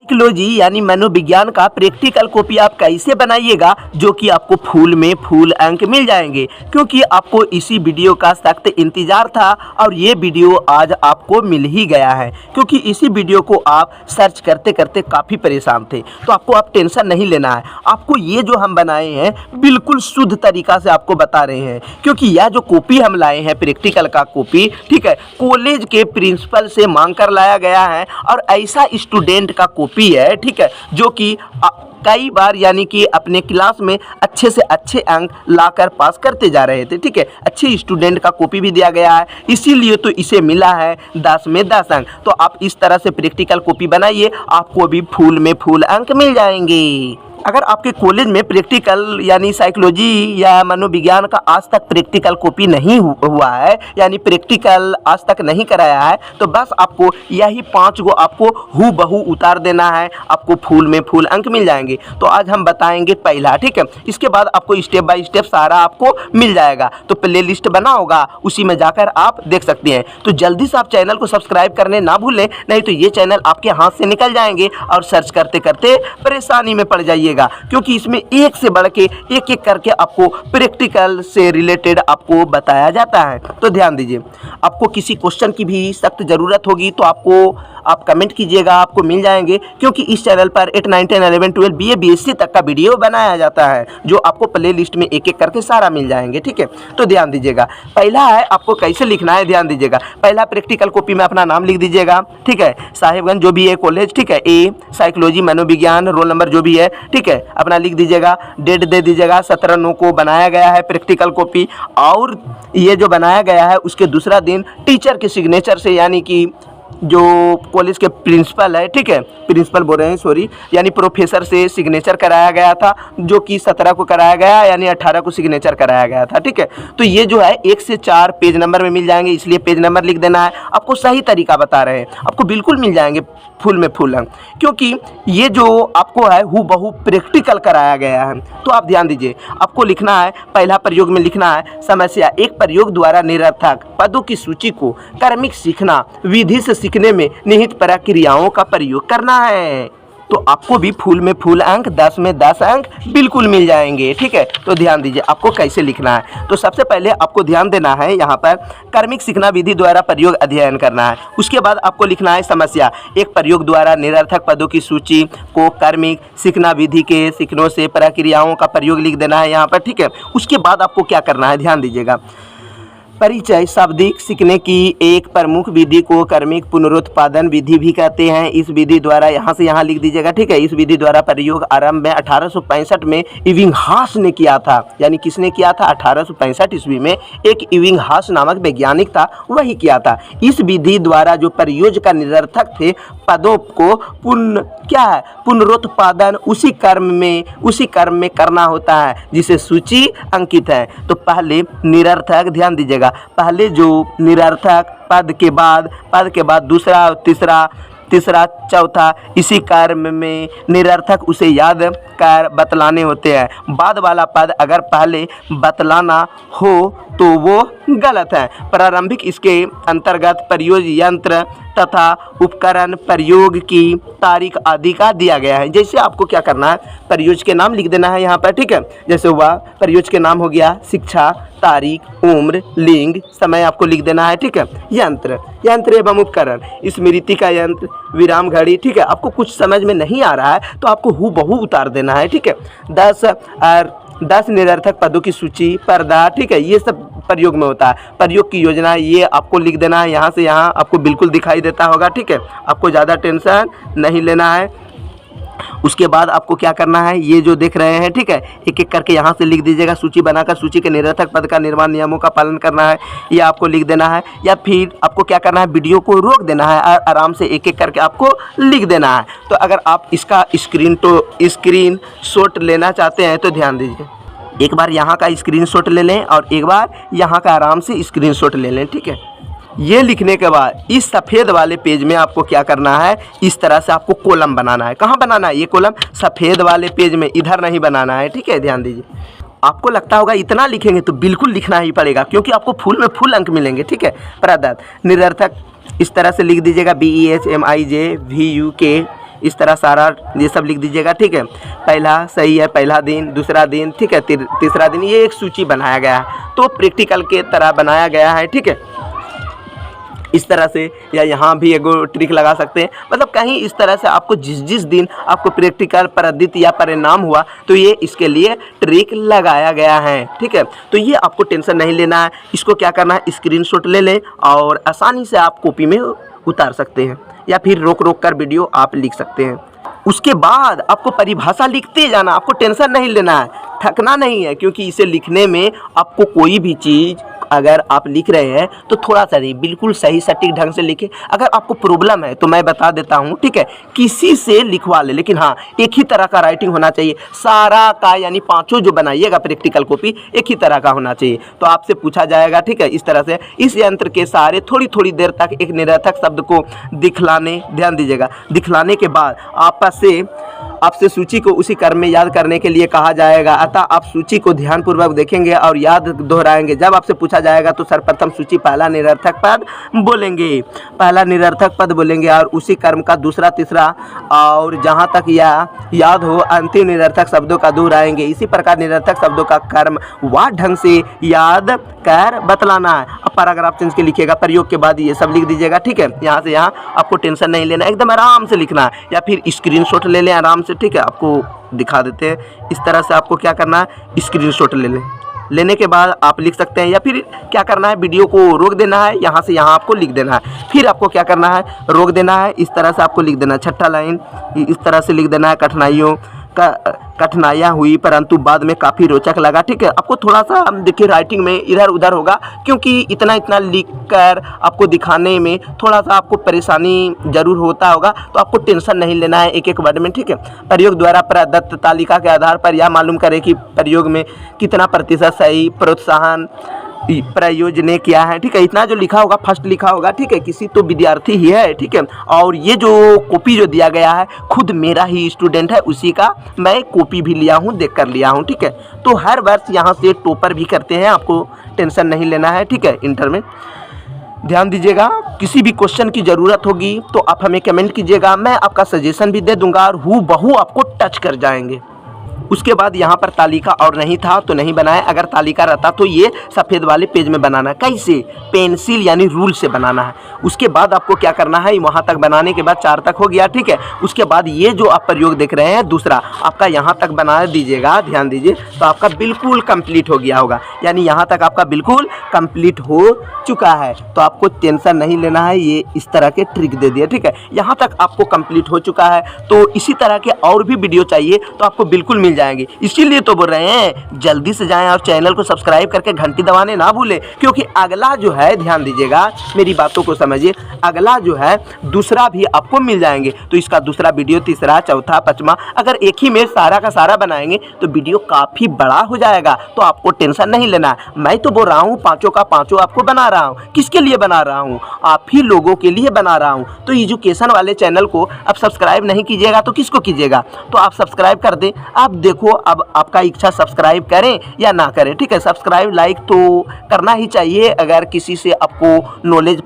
Psychology यानी मनोविज्ञान का प्रैक्टिकल कॉपी आप कैसे बनाइएगा जो कि आपको फुल में फुल अंक मिल जाएंगे, क्योंकि आपको इसी वीडियो का सख्त इंतजार था और ये वीडियो आज आपको मिल ही गया है, क्योंकि इसी वीडियो को आप सर्च करते करते काफ़ी परेशान थे। तो आपको आप टेंशन नहीं लेना है, आपको ये जो हम बनाए हैं बिल्कुल शुद्ध तरीका से आपको बता रहे हैं, क्योंकि यह जो कॉपी हम लाए हैं प्रैक्टिकल का कॉपी, ठीक है, कॉलेज के प्रिंसिपल से मांग कर लाया गया है और ऐसा स्टूडेंट का कॉपी है, ठीक है, जो कि कई बार यानी कि अपने क्लास में अच्छे से अच्छे अंक लाकर पास करते जा रहे थे, ठीक है, अच्छे स्टूडेंट का कॉपी भी दिया गया है, इसीलिए तो इसे मिला है 10 में 10 अंक। तो आप इस तरह से प्रैक्टिकल कॉपी बनाइए, आपको भी फुल में फुल अंक मिल जाएंगे। अगर आपके कॉलेज में प्रैक्टिकल यानी साइकोलॉजी या मनोविज्ञान का आज तक प्रैक्टिकल कॉपी नहीं हुआ है, यानी प्रैक्टिकल आज तक नहीं कराया है, तो बस आपको यही 5 गो आपको हूबहू उतार देना है, आपको फुल में फुल अंक मिल जाएंगे। तो आज हम बताएंगे पहला, ठीक है, इसके बाद आपको स्टेप बाय स्टेप सारा आपको मिल जाएगा। तो प्ले लिस्ट बना होगा, उसी में जाकर आप देख सकते हैं। तो जल्दी से आप चैनल को सब्सक्राइब करने ना भूलें, नहीं तो ये चैनल आपके हाथ से निकल जाएंगे और सर्च करते करते परेशानी में पड़ जाइए, क्योंकि इसमें एक से बढ़ के एक एक करके आपको प्रैक्टिकल से रिलेटेड आपको बताया जाता है। तो ध्यान दीजिए, आपको किसी क्वेश्चन की भी सख्त ज़रूरत होगी तो आप कमेंट कीजिएगा, आपको मिल जाएंगे, क्योंकि इस चैनल पर 8, 9, 10, 11, 12 BA BSc तक का वीडियो बनाया जाता है, जो आपको प्ले लिस्ट में एक एक करके सारा मिल जाएंगे, ठीक है। तो ध्यान दीजिएगा, पहला है आपको कैसे लिखना है, ध्यान दीजिएगा। पहला प्रैक्टिकल कॉपी में अपना नाम लिख दीजिएगा, ठीक है, साहिबगंज जो भी है कॉलेज, ठीक है, ए साइकोलॉजी मनोविज्ञान, रोल नंबर जो भी है, ठीक है, अपना लिख दीजिएगा, डेट दे दीजिएगा, 17/9 को बनाया गया है प्रैक्टिकल कॉपी, और ये जो बनाया गया है उसके दूसरा दिन टीचर के सिग्नेचर से, यानी कि जो कॉलेज के प्रिंसिपल है, ठीक है, प्रिंसिपल बोल रहे हैं सॉरी, यानी प्रोफेसर से सिग्नेचर कराया गया था, जो कि 17 को कराया गया, यानी 18 को सिग्नेचर कराया गया था, ठीक है। तो ये जो है 1 से 4 पेज नंबर में मिल जाएंगे, इसलिए पेज नंबर लिख देना है। आपको सही तरीका बता रहे हैं, आपको बिल्कुल मिल जाएंगे फुल में फुल अंक, क्योंकि ये जो आपको है हूबहू प्रैक्टिकल कराया गया है। तो आप ध्यान दीजिए, आपको लिखना है, पहला प्रयोग में लिखना है समस्या, एक प्रयोग द्वारा निरर्थक पदों की सूची को क्रमिक सीखना, विधि से सीखने में निहित प्रक्रियाओं का प्रयोग करना है। तो आपको भी फुल में फुल अंक 10 में 10 अंक बिल्कुल मिल जाएंगे, ठीक है। तो ध्यान दीजिए, आपको कैसे लिखना है। तो सबसे पहले आपको ध्यान देना है, यहाँ पर क्रमिक सीखना विधि द्वारा प्रयोग अध्ययन करना है। उसके बाद आपको लिखना है समस्या, एक प्रयोग द्वारा निरर्थक पदों की सूची को क्रमिक सीखना विधि के सीखनों से प्रक्रियाओं का प्रयोग लिख देना है यहाँ पर, ठीक है। उसके बाद आपको क्या करना है, ध्यान दीजिएगा, परिचय शाब्दिक सीखने की एक प्रमुख विधि को क्रमिक पुनरुत्पादन विधि भी कहते हैं। इस विधि द्वारा यहाँ से यहाँ लिख दीजिएगा, ठीक है। इस विधि द्वारा प्रयोग आरंभ में 1865 में इविंगहास ने किया था, यानी किसने किया था, 1865 ईस्वी में एक इविंगहास नामक वैज्ञानिक था, वही किया था। इस विधि द्वारा जो प्रयोज्य का निरर्थक थे पदों को पुनरुत्पादन उसी क्रम में करना होता है जिसे सूची अंकित है। तो पहले निरर्थक, ध्यान दीजिएगा, पहले जो निरर्थक पद के बाद दूसरा, तीसरा, चौथा, इसी कर्म में निरर्थक उसे याद कर बतलाने होते हैं। बाद वाला पद अगर पहले बतलाना हो तो वो गलत है। प्रारंभिक इसके अंतर्गत प्रयोग यंत्र तथा उपकरण, प्रयोग की तारीख आदि का दिया गया है। जैसे आपको क्या करना है, प्रयोग के नाम लिख देना है यहाँ पर, ठीक है। जैसे हुआ प्रयोग के नाम हो गया शिक्षा, तारीख, उम्र, लिंग, समय आपको लिख देना है, ठीक है। यंत्र एवं उपकरण, स्मृति का यंत्र, विराम घड़ी, ठीक है। आपको कुछ समझ में नहीं आ रहा है तो आपको हूबहू उतार देना है, ठीक है। 10 निरर्थक पदों की सूची, पर्दा, ठीक है, ये सब प्रयोग में होता है। प्रयोग की योजना ये आपको लिख देना है, यहाँ से यहाँ आपको बिल्कुल दिखाई देता होगा, ठीक है। आपको ज़्यादा टेंशन नहीं लेना है। उसके बाद आपको क्या करना है, ये जो देख रहे हैं, ठीक है, एक एक करके यहाँ से लिख दीजिएगा। सूची बनाकर सूची के निरर्थक पद का निर्माण नियमों का पालन करना है, ये आपको लिख देना है। या फिर आपको क्या करना है, वीडियो को रोक देना है और आराम से एक एक करके आपको लिख देना है। तो अगर आप इसका स्क्रीन शॉट लेना चाहते हैं तो ध्यान दीजिए, एक बार यहाँ का स्क्रीनशॉट ले लें और एक बार यहाँ का आराम से स्क्रीनशॉट ले लें, ठीक है। ये लिखने के बाद इस सफ़ेद वाले पेज में आपको क्या करना है, इस तरह से आपको कॉलम बनाना है। कहाँ बनाना है ये कॉलम, सफ़ेद वाले पेज में, इधर नहीं बनाना है, ठीक है। ध्यान दीजिए, आपको लगता होगा इतना लिखेंगे तो बिल्कुल लिखना ही पड़ेगा, क्योंकि आपको फुल में फुल अंक मिलेंगे, ठीक है। प्रदत्त निरर्थक इस तरह से लिख दीजिएगा, BEHMIJVUK इस तरह सारा ये सब लिख दीजिएगा, ठीक है। पहला सही है, पहला दिन, दूसरा दिन, ठीक है, तीसरा दिन, ये एक सूची बनाया गया है, तो प्रैक्टिकल के तरह बनाया गया है, ठीक है। इस तरह से, या यहाँ भी एगो ट्रिक लगा सकते हैं, मतलब कहीं इस तरह से आपको जिस जिस दिन आपको प्रैक्टिकल परीक्षित या परिणाम हुआ तो ये इसके लिए ट्रिक लगाया गया है, ठीक है। तो ये आपको टेंशन नहीं लेना है, इसको क्या करना है, स्क्रीनशॉट ले लें और आसानी से आप कॉपी में उतार सकते हैं या फिर रोक रोक कर वीडियो आप लिख सकते हैं। उसके बाद आपको परिभाषा लिखते जाना, आपको टेंशन नहीं लेना है, थकना नहीं है, क्योंकि इसे लिखने में आपको कोई भी चीज़ अगर आप लिख रहे हैं तो थोड़ा सा नहीं, बिल्कुल सही सटीक ढंग से लिखें। अगर आपको प्रॉब्लम है तो मैं बता देता हूं, ठीक है, किसी से लिखवा ले, लेकिन हाँ एक ही तरह का राइटिंग होना चाहिए सारा का, यानी पांचों जो बनाइएगा प्रैक्टिकल कॉपी एक ही तरह का होना चाहिए। तो आपसे पूछा जाएगा, ठीक है, इस तरह से इस यंत्र के सहारे थोड़ी थोड़ी देर तक एक निरर्थक शब्द को दिखलाने, ध्यान दीजिएगा, दिखलाने के बाद आपसे सूची को उसी क्रम में याद करने के लिए कहा जाएगा। अतः आप सूची को ध्यानपूर्वक देखेंगे और याद दोहराएंगे। जब आपसे पूछा जाएगा तो सर्वप्रथम सूची पहला निरर्थक पद बोलेंगे, पहला निरर्थक पद बोलेंगे और उसी क्रम का दूसरा, तीसरा और जहाँ तक यह याद हो अंतिम निरर्थक शब्दों का दोहराएंगे। इसी प्रकार निरर्थक शब्दों का क्रम वाह ढंग से याद कर बतलाना है। अब पैराग्राफ चेंज के लिखिएगा, प्रयोग के बाद ये सब लिख दीजिएगा, ठीक है। यहाँ से यहाँ आपको टेंशन नहीं लेना, एकदम आराम से लिखना है, या फिर स्क्रीनशॉट ले लें आराम से, ठीक है। आपको दिखा देते हैं इस तरह से, आपको क्या करना है, स्क्रीनशॉट ले लें, लेने के बाद आप लिख सकते हैं, या फिर क्या करना है, वीडियो को रोक देना है, यहाँ से यहाँ आपको लिख देना है, फिर आपको क्या करना है, रोक देना है, इस तरह से आपको लिख देना है, छठा लाइन इस तरह से लिख देना है, कठिनाइयाँ हुई परंतु बाद में काफ़ी रोचक लगा, ठीक है। आपको थोड़ा सा देखिए राइटिंग में इधर उधर होगा, क्योंकि इतना इतना लिख कर आपको दिखाने में थोड़ा सा आपको परेशानी जरूर होता होगा, तो आपको टेंशन नहीं लेना है एक एक वर्ड में, ठीक है। प्रयोग द्वारा प्रदत्त तालिका के आधार पर यह मालूम करें कि प्रयोग में कितना प्रतिशत सही प्रोत्साहन प्रयोजन ने किया है, ठीक है। इतना जो लिखा होगा फर्स्ट लिखा होगा, ठीक है, किसी तो विद्यार्थी ही है, ठीक है। और ये जो कॉपी जो दिया गया है खुद मेरा ही स्टूडेंट है, उसी का मैं कॉपी भी लिया हूँ, देख कर लिया हूँ, ठीक है। तो हर वर्ष यहाँ से टॉपर भी करते हैं, आपको टेंशन नहीं लेना है, ठीक है। इंटर में ध्यान दीजिएगा, किसी भी क्वेश्चन की ज़रूरत होगी तो आप हमें कमेंट कीजिएगा, मैं आपका सजेशन भी दे दूंगा और हूबहू आपको टच कर जाएंगे। उसके बाद यहाँ पर तालिका और नहीं था तो नहीं बनाया, अगर तालिका रहता तो ये सफ़ेद वाले पेज में बनाना, कैसे, पेंसिल यानी रूल से बनाना है। उसके बाद आपको क्या करना है, वहाँ तक बनाने के बाद 4 तक हो गया, ठीक है। उसके बाद ये जो आप प्रयोग देख रहे हैं दूसरा आपका यहाँ तक बना दीजिएगा, ध्यान दीजिए, तो आपका बिल्कुल कंप्लीट हो गया होगा, यानी यहाँ तक आपका बिल्कुल कंप्लीट हो चुका है। तो आपको टेंशन नहीं लेना है, ये इस तरह के ट्रिक दे दिए, ठीक है। यहाँ तक आपको कंप्लीट हो चुका है, तो इसी तरह के और भी वीडियो चाहिए तो आपको बिल्कुल मिल जाएंगे। इसीलिए तो बोल रहे हैं जल्दी से जाएं और चैनल को सब्सक्राइब करके घंटी दबाने ना भूलें, क्योंकि अगला जो है, ध्यान दीजिएगा मेरी बातों को समझिए, अगला जो है दूसरा भी आपको मिल जाएंगे। तो इसका दूसरा वीडियो, तीसरा, चौथा, पांचवा, अगर एक ही में सारा का सारा बनाएंगे तो वीडियो काफ़ी बड़ा हो जाएगा। तो आपको टेंशन नहीं लेना है, मैं तो बोल रहा हूँ पाँचों का पाँचों आपको बना रहा हूँ। किसके लिए बना रहा हूँ, आप ही लोगों के लिए बना रहा हूँ। तो एजुकेशन वाले चैनल को आप सब्सक्राइब नहीं कीजिएगा तो किसको कीजिएगा, तो आप सब्सक्राइब कर दें। आप देखो अब आपका इच्छा सब्सक्राइब करें या ना करें, ठीक है। सब्सक्राइब लाइक तो करना ही चाहिए, अगर किसी से आपको नॉलेज